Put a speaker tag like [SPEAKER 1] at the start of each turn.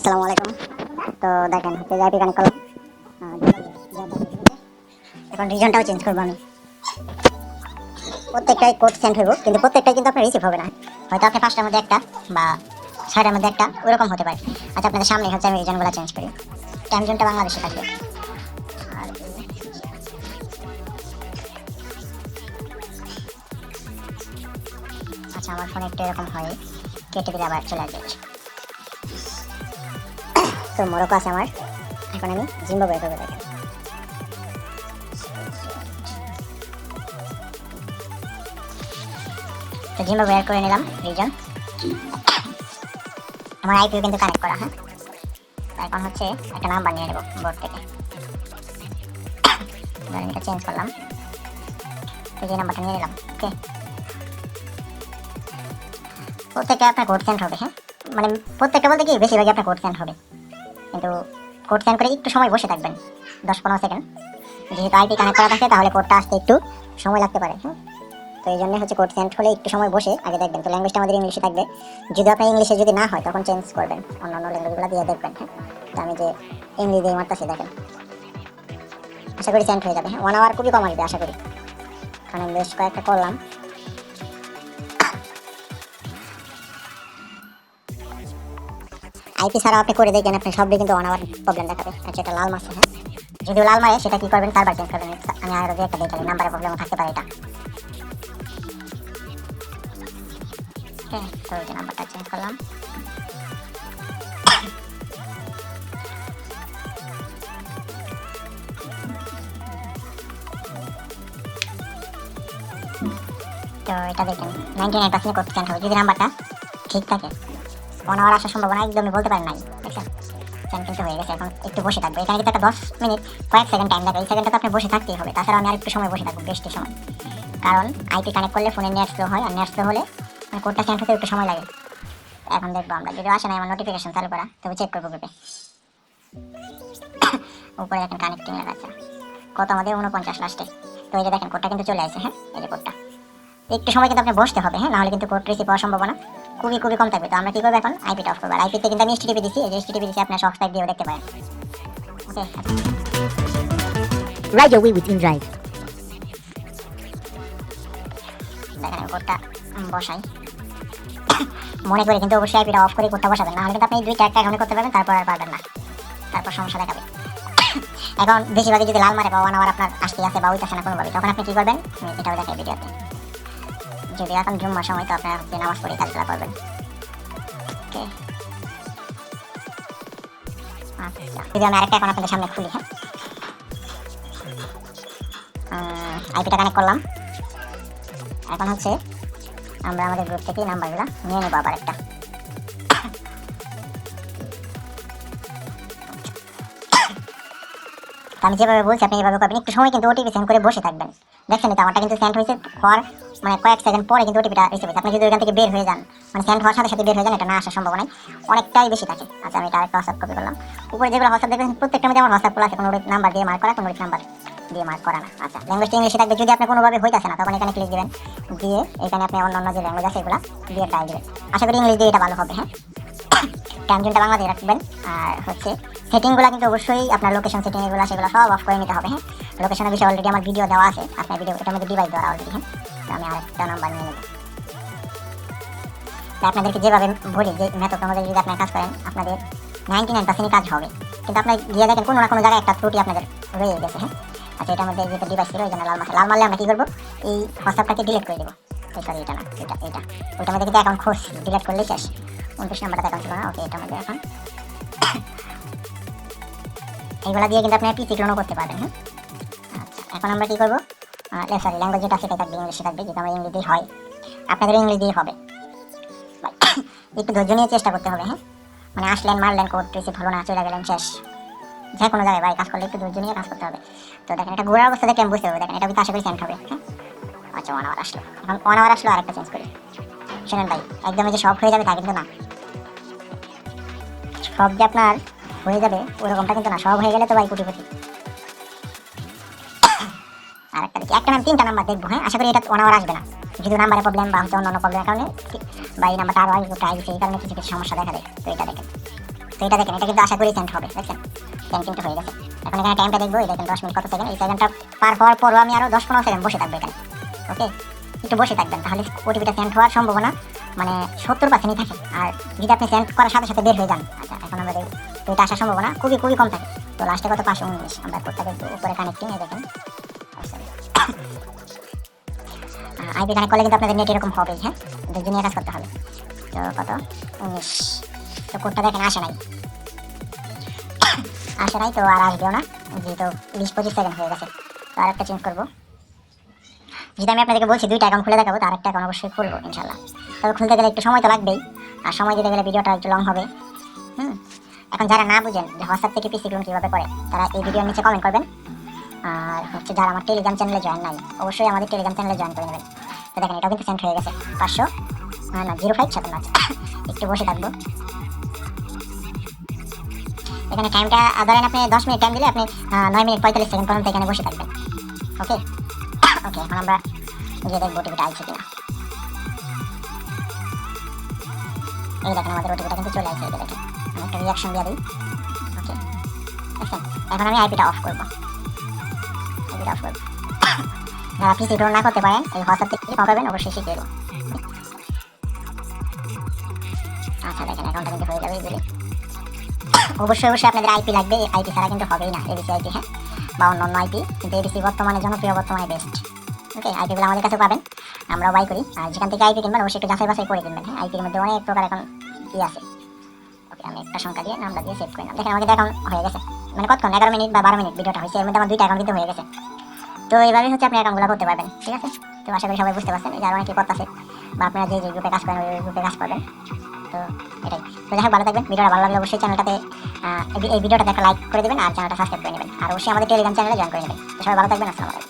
[SPEAKER 1] আসসালামু আলাইকুম। তো দেখেন হচ্ছে আইপি কানেক্ট করলাম। এখন রিজনটাও চেঞ্জ করবো আমি। প্রত্যেকটাই কোড সেন্ড হইব, কিন্তু প্রত্যেকটাই কিন্তু আপনার রিসিভ হবে না। হয়তো আপনি 5টার মধ্যে একটা বা 6টার মধ্যে একটা ওরকম হতে পারে। আচ্ছা, আপনাদের সামনে হচ্ছে আমি রিজনগুলো চেঞ্জ করি। টাইম জোনটা বাংলাদেশে থাকবে। আর আচ্ছা, আমার ফোনে একটু এরকম হয়, কেটে দিলে আবার চলে আসবে। তো মরক্কো আছে আমার, এখন আমি জিম্বাবুয়ে করবো। দেখেন তো জিম্বাবুয়ে করে নিলাম রিজন। আমার আইপিও কিন্তু কানেক্ট করা। হ্যাঁ, এখন হচ্ছে একটা নাম্বার নিয়ে নেব বোর্ড থেকে। এটা চেঞ্জ করলাম, তো এই নাম্বারটা নিয়ে নিলাম। ওকে, প্রত্যেকটা আপনার কোড সেন্ড হবে। হ্যাঁ, মানে প্রত্যেকটা বলতে কি বেশিরভাগই আপনার কোড সেন্ড হবে, কিন্তু কোড সেন্ড করে একটু সময় বসে থাকবেন, 10-15 সেকেন্ড। যেহেতু আইপি কানেক্ট করা থাকে তাহলে কোডটা আসতে একটু সময় লাগতে পারে। হ্যাঁ, তো এই জন্য হচ্ছে কোড সেন্ড হলে একটু সময় বসে আগে দেখবেন। তো ল্যাঙ্গুয়েজটা আমাদের ইংলিশে থাকবে, যদি আপনার ইংলিশে যদি না হয় তখন চেঞ্জ করবেন, অন্যান্য ল্যাঙ্গুয়েজগুলো দিয়ে দেখবেন। হ্যাঁ, তো আমি যে ইংলিশ দিয়ে মারতেছি দেখেন, আশা করি সেন্ড হয়ে যাবে। হ্যাঁ, 1 আওয়ার খুবই কম আসবে আশা করি, কারণ আমি বেশ কয়েকটা করলাম। আইপি ছাড়াও আপনি করে দেখেন, আপনি সবই কিন্তু 1 আওয়ার প্রবলেম দেখাবে। আচ্ছা, এটা লাল মারছে। হ্যাঁ, যদি লাল মারে সেটা কি করবেন, সার্ভার চেঞ্জ করবেন। আমি আরো যে একটা দেখাই, নাম্বারের প্রবলেমও থাকতে পারে এটা। ওকে, তো এই যে নাম্বারটা চেঞ্জ করলাম। তো এটা দেখেন 99% কোড সেন্ড হবে যদি নাম্বারটা ঠিক থাকে। 1 আওয়ার আসার সম্ভাবনা একদমই বলতে পারেন নাই। দেখছেন, সেন্ড কিন্তু হয়ে গেছে। এখন একটু বসে থাকবে, এখানে কিন্তু একটা 10 মিনিট কয়েক সেকেন্ড টাইম লাগে। এই সেকেন্ডটা তো আপনি বসে থাকতেই হবে। তাছাড়া আমি আর একটু সময় বসে থাকবো, বেশি সময়, কারণ আইপি কানেক্ট করলে ফোনে নেট স্লো হয়, আর নেট স্লো হলে কোডটা সেন্ড হতে একটু সময় লাগে। এখন দেখবো আমরা, যদি আসে না আমার নোটিফিকেশন চালু করা, তবে চেক করবো গ্রুপে। উপরে দেখেন কানেক্টিং লেখা আছে, কত আমাদের 49 লাস্টে। তো এই যে দেখেন কোডটা কিন্তু চলে আসে। হ্যাঁ, এই যে কোডটা, একটু সময় কিন্তু আপনি বসতে হবে। হ্যাঁ, নাহলে কিন্তু কোড রিসিভ হওয়ার সম্ভাবনা খুবই কম থাকবে। তো আমরা কি করবো এখন, আইপিটা অফ করবো। আর আইপিতে কিন্তু আমি এসটিটিপি দিচ্ছি, এই যে এসটিটিপি দিচ্ছি, আপনার শক টাইপ দিয়েও দেখতে পারেন। ওকে,
[SPEAKER 2] Ride your way with InDrive.
[SPEAKER 1] দেখেন আমি কোডটা বসাই। মনে করে কিন্তু অবশ্যই আইপিটা অফ করে কোডটা বসাবেন, নাহলে কিন্তু আপনি 2-4টা অ্যাকাউন্টে করতে পারবেন, তারপর আর পারবেন না, তারপর সমস্যা দেখাবে। এখন বেশিরভাগই যদি লাল মারে বা 1 আওয়ার আপনার আসতে আসে বা ওইটাছে না কোনোভাবে, তখন আপনি কি করবেন, এটাও দেখাই ভিডিওতে। যদি এখন জুম্মার সময়, তো আপনার হচ্ছে নামাজ পড়ে কাজগুলো করবেন। ওকে, আচ্ছা, যদি আমি আরেকটা এখন আপনাদের সামনে খুলি। হ্যাঁ, আইপিটা কানেক্ট করলাম। এখন হচ্ছে আমরা আমাদের গ্রুপ থেকে নাম্বারগুলো নিয়ে নেবো আবার একটা। আমি যেভাবে বলছি আপনি এভাবে করবেন, একটু সময় কিন্তু ওটিপি সেন্ড করে বসে থাকবেন। দেখছেন তো আমারটা কিন্তু সেন্ড হয়েছে হওয়ার মানে কয়েক সেকেন্ড পরে কিন্তু ওটিপিটা রিসিভ হয়েছে। আপনি যদি ওইখান থেকে বের হয়ে যান, মানে সেন্ড হওয়ার সাথে সাথে বের হয়ে যান, এটা না আসার সম্ভাবনা অনেকটাই বেশি থাকে। আচ্ছা, আমি এটা আরেকটা হোয়াটসঅ্যাপ কপি করলাম। উপরে যেগুলো হোয়াটসঅ্যাপ দেখবেন প্রত্যেকটার মধ্যে আমার হোয়াটসঅ্যাপ খোলা আছে, কোনো নাম্বার দিয়ে মার্ক করা, কোনো নাম্বার দিয়ে মার্ক করা না। আচ্ছা, ল্যাঙ্গুয়েজটা ইংলিশে থাকবে। যদি আপনার কোনোভাবে হইতেছে না, তখন এখানে ক্লিক দিবেন, দিয়ে এখানে আপনি অন্য যে ল্যাঙ্গুয়েজ আছে এগুলো দিয়ে ট্রাই দিবেন। আশা করি ইংলিশ দিয়ে এটা ভালো হবে। হ্যাঁ, টাইম জোনটা বাংলাদেশে রাখবেন। আর হচ্ছে সেটিংগুলো কিন্তু অবশ্যই আপনার লোকেশন সেটিং এগুলো সেগুলো সব অফ করে নিতে হবে। হ্যাঁ, লোকেশনের বিষয়ে অলরেডি আমার ভিডিও দেওয়া আছে, আপনার ভিডিও এটার মধ্যে ডিভাইস দেওয়া অলরেডি। হ্যাঁ, তো আমি আরেকটা নাম্বার নিয়ে নেব। আপনাদেরকে যেভাবে বলি, যে মেথড অনুযায়ী যদি আপনার কাজ করেন, আপনাদের 99% কাজ হবে। কিন্তু আপনার গিয়ে দেখেন কোনো না কোনো জায়গায় একটা ত্রুটি আপনাদের রয়ে গেছে। হ্যাঁ, আচ্ছা, এটার মধ্যে যেটা ডিভাইস ছিল ওই জন্য লাল মারলে আমরা কী করবো, এই হোয়াটসঅ্যাপটাকে ডিলিট করে দেবো। সরি, এটা না, এটা ওইটার মধ্যে কিন্তু অ্যাকাউন্ট খোঁজ ডিলিট করলেই শেষ। 29 নাম্বারটা অ্যাকাউন্ট ছিল না। ওকে, এটার মধ্যে এখন এইগুলা দিয়ে কিন্তু আপনি পিসি ক্লোনও করতে পারবেন। হ্যাঁ, আচ্ছা, এখন আমরা কী করবো, সরি, ল্যাঙ্গুয়েজ যেটা সেটাই থাকবে, ইংলিশে থাকবে। যেটা আমার ইংলিশ দিয়ে হয়, আপনাদের ইংলিশ দিয়ে হবে। একটু ধৈর্য নিয়ে চেষ্টা করতে হবে। হ্যাঁ, মানে আসলেন, মারলেন, কোড রিসিভ হলো না, চলে গেলেন, শেষ। যে কোনো জায়গায় ভাই কাজ করলে একটু ধৈর্য নিয়ে কাজ করতে হবে। তো দেখেন, এটা ঘোরার অবস্থা দেখে আমি বুঝতে পারবো। দেখেন, এটা কিন্তু আশা করি সেন্ড হবে। হ্যাঁ, আচ্ছা, 1 আওয়ার আসলো। এখন 1 আওয়ার আসলো, আরেকটা চেঞ্জ করি। শোনেন ভাই, একদমই যে সব হয়ে যাবে তা কিন্তু না। সব যে আপনার হয়ে যাবে ওরকমটা কিন্তু না। সব হয়ে গেলে তো ভাই কোটিপতি। আরেকটা দেখি, একটা নাম 3টা নাম্বার দেখবো। হ্যাঁ, আশা করি এটা 1 আওয়ার আসবে না। যদি নাম্বারের প্রবলেম বা হচ্ছে অন্য প্রবলেমের কারণে বা এই নাম্বারটা আরও আগে ট্রাই দিচ্ছে, এই কারণে কিছু সমস্যা দেখা দেয়। তো এটা দেখেন, তো এটা দেখেন, এটা কিন্তু আশা করি সেন্ড হবে, দেখছেন সেন্ড কিন্তু হয়ে গেছে। এখন এখানে টাইমটা দেখবো, এই দেখেন 10 মিনিট কত সেকেন্ড, এই সেকেন্ডটা পার হওয়ার পরও আমি আরো 10-15 সেকেন্ড বসে থাকবো এখানে। ওকে, একটু বসে থাকবেন, তাহলে ওটিপিটা সেন্ড হওয়ার সম্ভাবনা মানে 70%ই থাকে। আর যদি আপনি সেন্ড করার সাথে সাথে বের হয়ে যান, আচ্ছা এখন আমরা দেখব, তো এটা আসার সম্ভাবনা খুবই খুবই কম থাকে। তো লাস্টে কত 519, আমরা কোডটা দেখবো উপরে কানেক্টিং, এই দেখেন আইপি কানেক্ট করলে কিন্তু আপনাদের নেট এরকম হবেই, হ্যাঁ দুজনে কাজ করতে হবে। তো কত 19, তো কোডটা দেখেন আসে নাই, আসে নাই, তো আর আসবেও না, যেহেতু 20-25 সেকেন্ড হয়ে গেছে। তো আরেকটা চেঞ্জ করবো, যেটা আমি আপনাদেরকে বলছি 2টা অ্যাকাউন্ট খুলে দেখাবো, তো আরেকটা অ্যাকাউন্ট অবশ্যই খুলবো ইনশাল্লাহ। তবে খুলতে গেলে একটু সময় তো লাগবেই, আর সময় দিতে গেলে ভিডিওটা একটু লং হবে। এখন যারা না বুঝেন যে হোয়াটসঅ্যাপ থেকে পিসি ক্লোন কীভাবে করে, তারা এই ভিডিওর নিচে কমেন্ট করবেন। আর হচ্ছে যারা আমার টেলিগ্রাম চ্যানেলে জয়েন নাই, অবশ্যই আমাদের টেলিগ্রাম চ্যানেলে জয়েন করে নেবেন। তো দেখেন এটাও কিন্তু সেন্ড হয়ে গেছে 500 না 0557। একটু বসে থাকবো, এখানে টাইমটা ধরেন আপনি 10 মিনিট টাইম দিলে আপনি 9 মিনিট 45 সেকেন্ড পর্যন্ত এখানে বসে থাকবেন। ওকে ওকে, এখন আমরা গিয়ে দেখবো ওটিপিটা আইছে কিনা। এই দেখেন আমাদের ওটিপিটা কিন্তু চলে আসছে, এই দেখেন আমি একটা রিয়াকশন দিয়ে দিই। ওকে দেখেন, এখন আমি আইপিটা অফ করবো, আইপিটা অফ করবো। যারা পিসি ক্লোন না করতে পারেন, এই হোয়াটসঅ্যাপ থেকে পাবেন, অবশ্যই শিখিয়ে দেবো। আচ্ছা দেখেন অ্যাকাউন্টটা কিন্তু হয়ে যাবে ইজিলি। অবশ্যই অবশ্যই আপনাদের আইপি লাগবে, আইপি ছাড়া কিন্তু হবেই না, এবিসি আইপি হ্যাঁ, বা অন্য আইপি, কিন্তু এবিসি বর্তমানে জনপ্রিয়, বর্তমানে বেস্ট। ওকে, আইপিগুলো আমাদের কাছে পাবেন, আমরা বাই করি। আর যেখান থেকে আইপি কিনবেন অবশ্যই একটু যাচাই বাছাই করে কিনবেন, হ্যাঁ আইপির মধ্যে অনেক প্রকার এখন কি আছে। ওকে, আমি একটা সংখ্যা দিয়ে নামটা দিয়ে সেভ করে নিলাম। দেখেন আমাকে অ্যাকাউন্ট হয়ে গেছে, মানে কতক্ষণ 11 মিনিট বা 12 মিনিট ভিডিওটা হয়েছে, এর মধ্যে আমার 2টা অ্যাকাউন্ট কিন্তু হয়ে গেছে। তো এইভাবেই হচ্ছে আপনি অ্যাকাউন্টগুলো করতে পারবেন, ঠিক আছে। তো আশা করি সবাই বুঝতে পারছেন, এই যে আরও অনেকে করতেছে, বা আপনারা যে যে গ্রুপে কাজ করেন ওই গ্রুপে কাজ করবেন। তো এটাই, তো যাই হোক ভালো থাকবেন। ভিডিওটা ভালো লাগলে অবশ্যই চ্যানেলটাতে এই ভিডিওটাতে একটা লাইক করে দেবেন, আর চ্যানেলটা সাবস্ক্রাইব করে নেবেন, আর অবশ্যই আমাদের টেলিগ্রাম চ্যানেলে জয়েন করে নেবেন। তো সবাই ভালো থাকবেন, আসসালামু আলাইকুম।